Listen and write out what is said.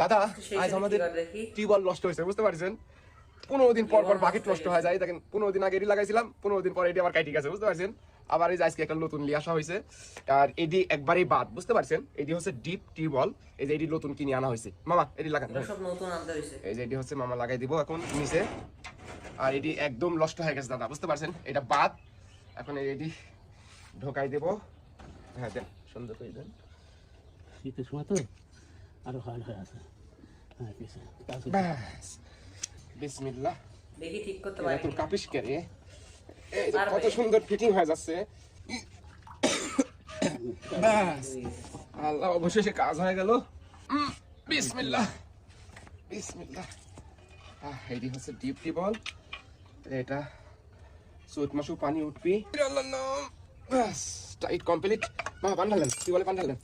দাদা আজ আমাদের টিউবওয়েল নষ্ট হয়েছে, বুঝতে পারছেন? 15 দিন পর পর বাকেট নষ্ট হয়ে যায়। দেখেন 15 দিন আগে এটি লাগাইছিলাম, 15 দিন পর এটি আবার কাটি গেছে, বুঝতে পারছেন? আবার এই যে আজকে একটা নতুন নিয়ে আসা হয়েছে, আর এটি একবারই বাদ, বুঝতে পারছেন? এটি হচ্ছে ডিপ টিউবওয়েল, এই যে এটি নতুন কিনে আনা হয়েছে। মামা এটি লাগান, সব নতুন আনতে হইছে। এই যে এটি হচ্ছে মামা লাগাই দিব এখন নিচে। আর এটি একদম নষ্ট হয়ে গেছে দাদা, বুঝতে পারছেন? এটা বাদ, এখন এটি ঢোকাই দেব। হ্যাঁ দেন, সুন্দর করে দেন। শীতের সময় তো আরো হার্ড হয়ে আছে। হ্যাঁ পিছে ব্যাস, বিসমিল্লাহ। দেখি ঠিক করতে পারি তোর কিনা। কাপিস কে রে? এই যে পারবে। কত সুন্দর ফিটিং হয়ে যাচ্ছে। ব্যাস, আল্লাহ অবশেষে কাজ হয়ে গেল। বিসমিল্লাহ বিসমিল্লাহ। এটি হচ্ছে ডিপ টিউবওয়েল, এটা চৈত মাসেও পানি উঠবি। আল্লাহর নাম। ব্যাস, টাইট কমপ্লিট। মা পান ঢালেন, কি বলে পান ঢালেন।